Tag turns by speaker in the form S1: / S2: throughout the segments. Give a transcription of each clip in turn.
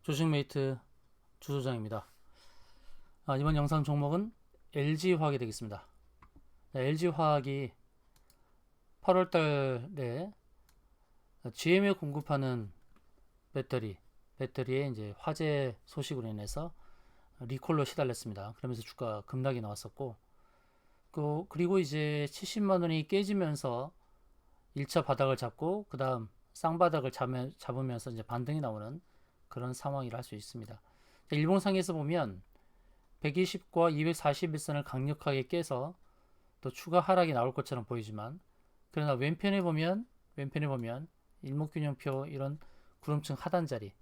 S1: 조식메이트 주소장입니다. 이번 영상 종목은 LG화학이 되겠습니다. LG화학이 8월달에 GM에 공급하는 배터리에 이제 화재 소식으로 인해서 리콜로 시달렸습니다. 그러면서 주가 급락이 나왔었고, 그리고 이제 70만 원이 깨지면서 1차 바닥을 잡고 그 다음 쌍바닥을 잡으면서 이제 반등이 나오는 그런 상황이라 할 수 있습니다. 일봉상에서 보면 120과 241선을 강력하게 깨서 또 추가 하락이 나올 것처럼 보이지만, 그러나 왼편에 보면 일목균형표 이런 구름층 하단 자리,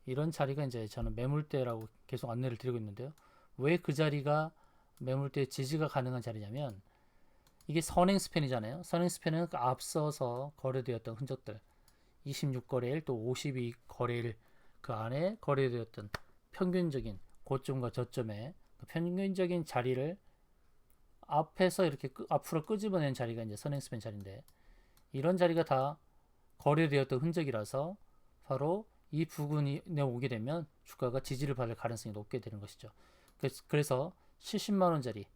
S1: 이런 자리가 이제 저는 매물대라고 계속 안내를 드리고 있는데요. 왜 그 자리가 매물대 지지가 가능한 자리냐면, 이게 선행 스팬이잖아요. 선행 스팬은 앞서서 거래되었던 흔적들, 26거래일 또 52거래일 그 안에 거래되었던 평균적인 고점과 저점의 평균적인 자리를 앞에서 이렇게 앞으로 끄집어낸 자리가 이제 선행 스팬 자리인데, 이런 자리가 다 거래되었던 흔적이라서 바로 이 부근에 오게 되면 주가가 지지를 받을 가능성이 높게 되는 것이죠. 그래서 70만 원짜리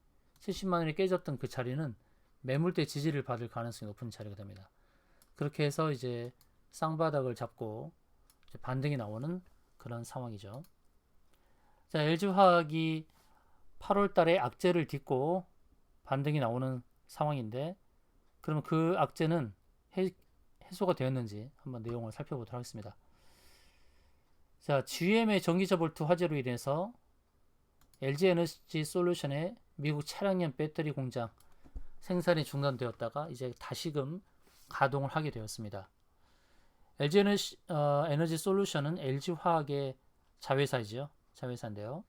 S1: 70만 원이 깨졌던 그 자리는 매물대 지지를 받을 가능성이 높은 자리가 됩니다. 그렇게 해서 이제 쌍바닥을 잡고 이제 반등이 나오는 그런 상황이죠. 자, LG화학이 8월 달에 악재를 딛고 반등이 나오는 상황인데, 그러면 그 악재는 해소가 되었는지 한번 내용을 살펴보도록 하겠습니다. 자, GM의 전기차 볼트 화재로 인해서 LG 에너지 솔루션의 미국 차량용 배터리 공장 생산이 중단되었다가 이제 다시금 가동을 하게 되었습니다. LG 에너지 솔루션은 LG 화학의 자회사이죠. 자회사인데요.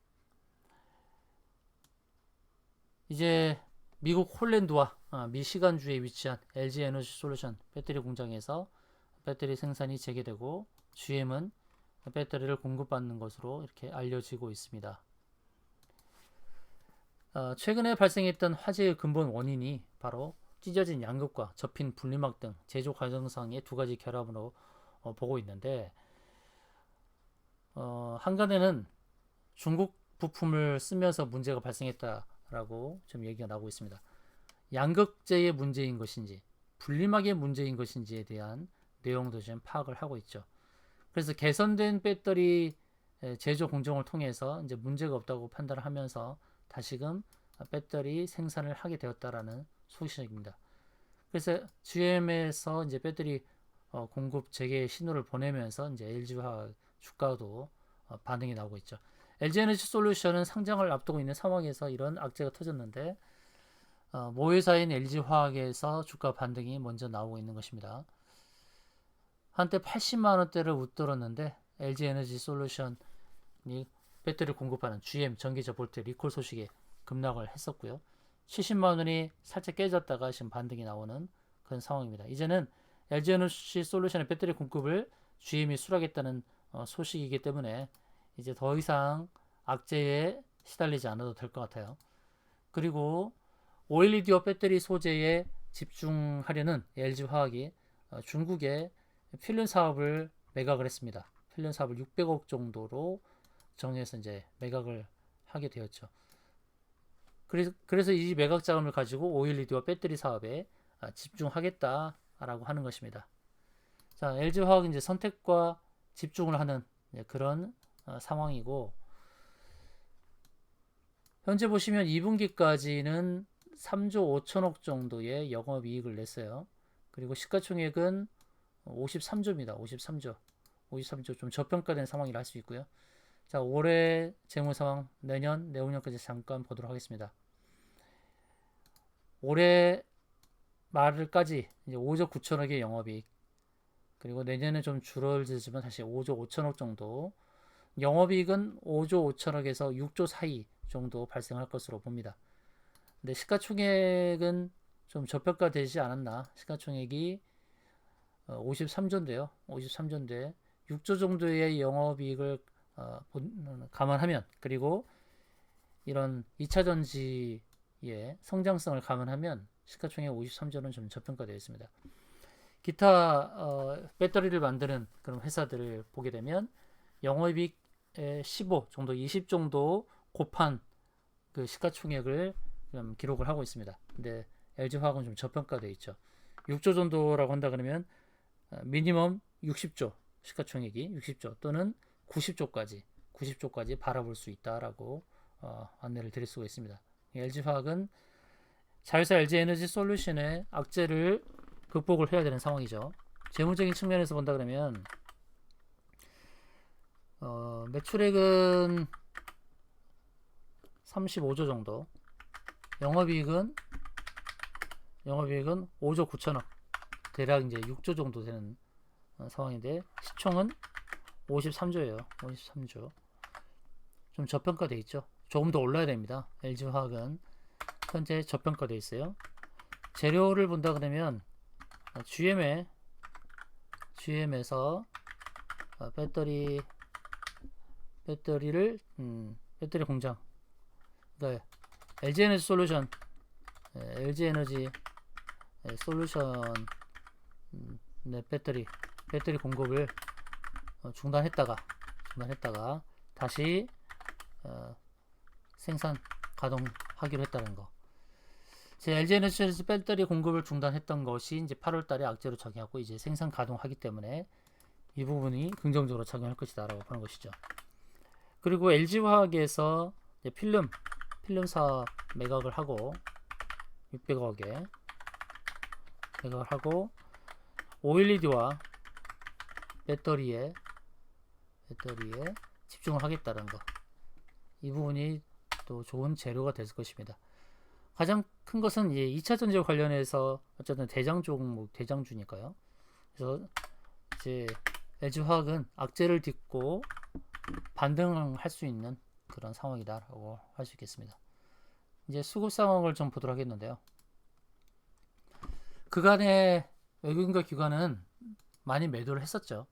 S1: 이제 미국 홀랜드와 미시간주에 위치한 LG 에너지 솔루션 배터리 공장에서 배터리 생산이 재개되고, GM은 배터리를 공급받는 것으로 이렇게 알려지고 있습니다. 최근에 발생했던 화재의 근본 원인이 바로 찢어진 양극과 접힌 분리막 등 제조 과정상의 두 가지 결합으로 보고 있는데, 한간에는 중국 부품을 쓰면서 문제가 발생했다라고 좀 얘기가 나오고 있습니다. 양극재의 문제인 것인지 분리막의 문제인 것인지에 대한 내용도 좀 파악을 하고 있죠. 그래서 개선된 배터리 제조 공정을 통해서 이제 문제가 없다고 판단을 하면서 다시금 배터리 생산을 하게 되었다라는 소식입니다. 그래서 GM에서 이제 배터리 공급 재개 신호를 보내면서 이제 LG화학 주가도 반응이 나오고 있죠. LG에너지 솔루션은 상장을 앞두고 있는 상황에서 이런 악재가 터졌는데, 모회사인 LG화학에서 주가 반등이 먼저 나오고 있는 것입니다. 한때 80만 원대를 웃돌았는데 LG에너지 솔루션이 배터리를 공급하는 GM 전기차 볼트 리콜 소식에 급락을 했었고요. 70만 원이 살짝 깨졌다가 지금 반등이 나오는 그런 상황입니다. 이제는 LG에너지 솔루션의 배터리 공급을 GM이 수락했다는 소식이기 때문에 이제 더 이상 악재에 시달리지 않아도 될 것 같아요. 그리고 OLED와 배터리 소재에 집중하려는 LG화학이 중국에 필름 사업을 매각을 했습니다. 필름 사업을 600억 정도로 정해서 이제 매각을 하게 되었죠. 그래서 이 매각 자금을 가지고 OLED와 배터리 사업에 집중하겠다라고 하는 것입니다. 자, LG화학은 이제 선택과 집중을 하는 그런 상황이고, 현재 보시면 2분기까지는 3조 5천억 정도의 영업이익을 냈어요. 그리고 시가총액은 53조입니다. 53조. 53조 좀 저평가된 상황이라 할 수 있고요. 자, 올해 재무 상황, 내후년까지 잠깐 보도록 하겠습니다. 올해 말까지 이제 5조 9천억의 영업이익, 그리고 내년에 좀 줄어들지만 다시 5조 5천억 정도, 영업이익은 5조 5천억에서 6조 사이 정도 발생할 것으로 봅니다. 근데 시가총액은 좀 저평가되지 않았나. 시가총액이 53조인데요. 53조인데 6조 정도의 영업이익을 감안하면, 그리고 이런 2차 전지의 성장성을 감안하면 시가총액 53조는 좀 저평가되어 있습니다. 기타 배터리를 만드는 그런 회사들을 보게 되면 영업이익 15 정도, 20 정도 곱한 그 시가총액을 좀 기록을 하고 있습니다. 근데 LG화학은 좀 저평가되어 있죠. 6조 정도라고 한다 그러면 미니멈 60조, 시가총액이 60조 또는 90조까지 바라볼 수 있다라고 안내를 드릴 수가 있습니다. LG화학은 자회사 LG에너지솔루션의 악재를 극복을 해야 되는 상황이죠. 재무적인 측면에서 본다 그러면 매출액은 35조 정도, 영업이익은 5조 9천억, 대략 이제 6조 정도 되는 상황인데 시총은 53조예요. 53조. 좀 저평가돼 있죠. 조금 더 올라야 됩니다. LG화학은 현재 저평가돼 있어요. 재료를 본다 그러면 GM에서 배터리 공장, 그러니까 LG에너지 솔루션 배터리 공급을 중단했다가 다시 생산 가동하기로 했다는 거. 제 LG에너지 배터리 공급을 중단했던 것이 이제 8월달에 악재로 작용하고 이제 생산 가동하기 때문에 이 부분이 긍정적으로 작용할 것이다라고 보는 것이죠. 그리고 LG화학에서 필름 사업 매각을 하고 600억에 매각을 하고 OLED와 배터리에 집중을 하겠다는 거. 이 부분이 또 좋은 재료가 될 것입니다. 가장 큰 것은 2차 전지와 관련해서 어쨌든 대장주니까요. 그래서 이제 LG화학은 악재를 딛고 반등할 수 있는 그런 상황이다라고 할 수 있겠습니다. 이제 수급 상황을 좀 보도록 하겠는데요. 그간의 외국인과 기관은 많이 매도를 했었죠.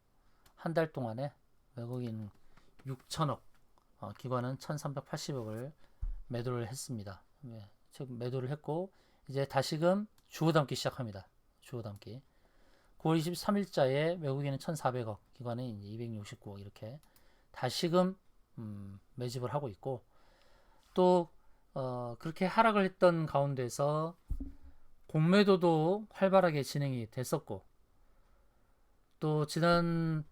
S1: 한 달 동안에 외국인 6천억, 기관은 1380억을 매도를 했습니다. 즉 매도를 했고 이제 다시금 주워 담기 시작합니다. 주워 담기. 9월 23일자에 외국인은 1400억, 기관은 269억 이렇게 다시금 매집을 하고 있고 또 그렇게 하락을 했던 가운데서 공매도도 활발하게 진행이 됐었고 또 지난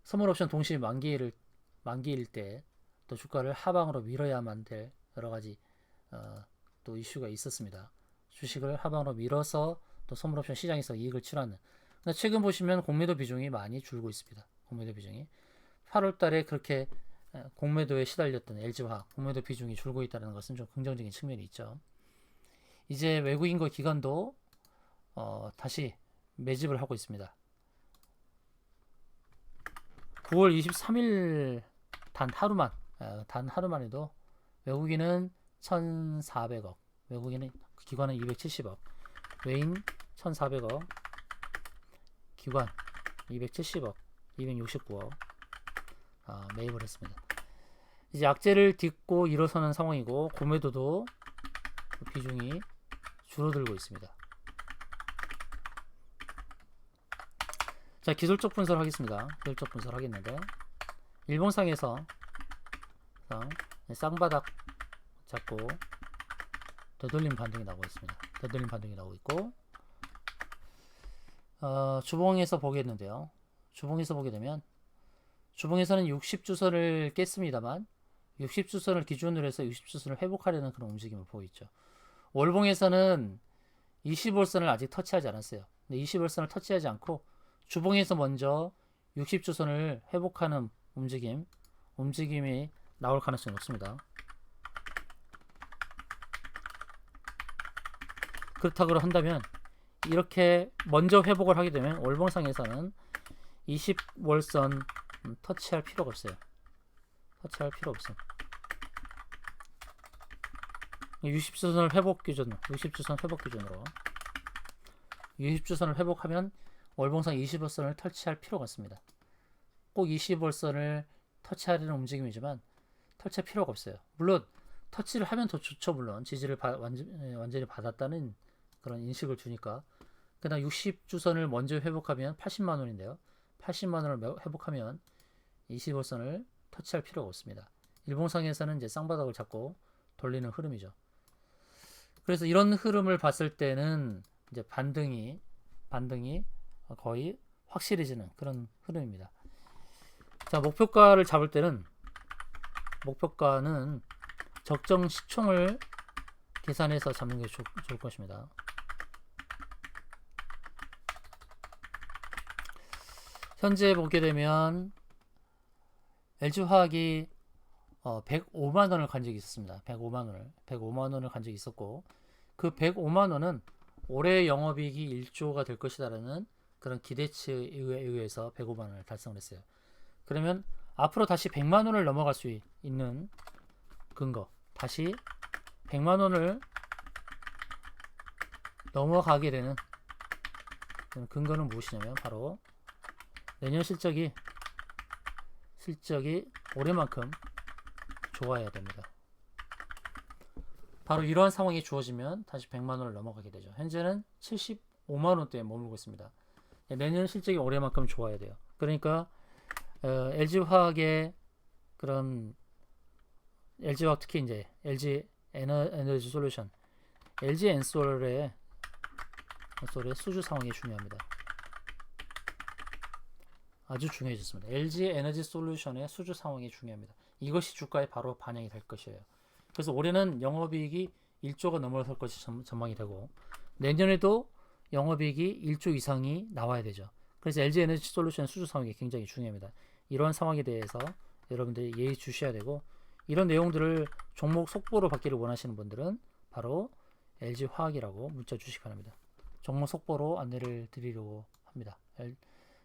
S1: 선물옵션 동시 만기일 때 또 주가를 하방으로 밀어야만 될 여러 가지 또 이슈가 있었습니다. 주식을 하방으로 밀어서 또 선물옵션 시장에서 이익을 취하는. 최근 보시면 공매도 비중이 많이 줄고 있습니다. 공매도 비중이 8월달에 그렇게 공매도에 시달렸던 LG화학 공매도 비중이 줄고 있다는 것은 좀 긍정적인 측면이 있죠. 이제 외국인과 기관도 다시 매집을 하고 있습니다. 9월 23일 단 하루만에도 외국인은 1,400억, 기관은 270억, 외인 1,400억, 기관 270억, 269억 매입을 했습니다. 이제 악재를 딛고 일어서는 상황이고 공매도도 비중이 줄어들고 있습니다. 자, 기술적 분석을 하겠습니다. 기술적 분석을 하겠는데 일봉상에서 쌍바닥 잡고 되돌림 반등이 나오고 있습니다. 되돌림 반등이 나오고 있고 주봉에서 보겠는데요. 주봉에서 보게 되면 주봉에서는 60주선을 깼습니다만 60주선을 기준으로 해서 60주선을 회복하려는 그런 움직임을 보이죠. 월봉에서는 20월선을 아직 터치하지 않았어요. 근데 20월선을 터치하지 않고 주봉에서 먼저 60주선을 회복하는 움직임이 나올 가능성이 높습니다. 그렇다고 한다면 이렇게 먼저 회복을 하게 되면 월봉상에서는 20월선 터치할 필요가 없어요. 60주선을 회복 기준으로 60주선을 회복하면 월봉상 20월선을 터치할 필요가 없습니다. 꼭 20월선을 터치하려는 움직임이지만 터치할 필요가 없어요. 물론 터치를 하면 더 좋죠. 물론 지지를 완전히 받았다는 그런 인식을 주니까. 그다음 60주선을 먼저 회복하면 80만 원인데요. 80만 원을 회복하면 20월선을 터치할 필요가 없습니다. 일봉상에서는 이제 쌍바닥을 잡고 돌리는 흐름이죠. 그래서 이런 흐름을 봤을 때는 이제 반등이 거의 확실해지는 그런 흐름입니다. 자, 목표가를 잡을 때는 목표가는 적정 시총을 계산해서 잡는 게 좋을 것입니다. 현재 보게 되면 LG화학이 105만 원을 간 적이 있었습니다. 105만 원을 간 적이 있었고, 그 105만 원은 올해 영업이익이 1조가 될 것이다라는 그런 기대치에 의해서 105만 원을 달성을 했어요. 그러면 앞으로 다시 100만 원을 넘어갈 수 있는 근거, 다시 100만 원을 넘어가게 되는 근거는 무엇이냐면 바로 내년 실적이 올해만큼 좋아야 됩니다. 바로 이러한 상황이 주어지면 다시 100만 원을 넘어가게 되죠. 현재는 75만 원대에 머물고 있습니다. 내년 실적이 올해만큼 좋아야 돼요. 그러니까 LG화학의 그런 LG화학 특히 이제 LG 에너지 솔루션, LG 엔솔의 수주 상황이 중요합니다. 아주 중요해졌습니다. LG 에너지 솔루션의 수주 상황이 중요합니다. 이것이 주가에 바로 반영이 될 것이에요. 그래서 올해는 영업이익이 1조가 넘어설 것이 전망이 되고, 내년에도 영업이익이 1조 이상이 나와야 되죠. 그래서 LG 에너지 솔루션 수주 상황이 굉장히 중요합니다. 이런 상황에 대해서 여러분들이 예의 주셔야 되고, 이런 내용들을 종목 속보로 받기를 원하시는 분들은 바로 LG화학이라고 문자 주시기 바랍니다. 종목 속보로 안내를 드리려고 합니다.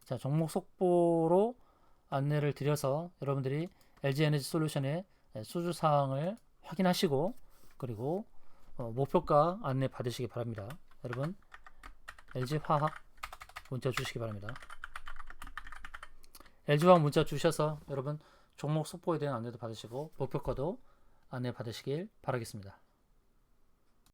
S1: 자, 종목 속보로 안내를 드려서 여러분들이 LG 에너지 솔루션의 수주 사항을 확인하시고, 그리고 목표가 안내 받으시기 바랍니다. 여러분, LG화학 문자 주시기 바랍니다. LG화학 문자 주셔서 여러분 종목 속보에 대한 안내도 받으시고 목표가도 안내 받으시길 바라겠습니다.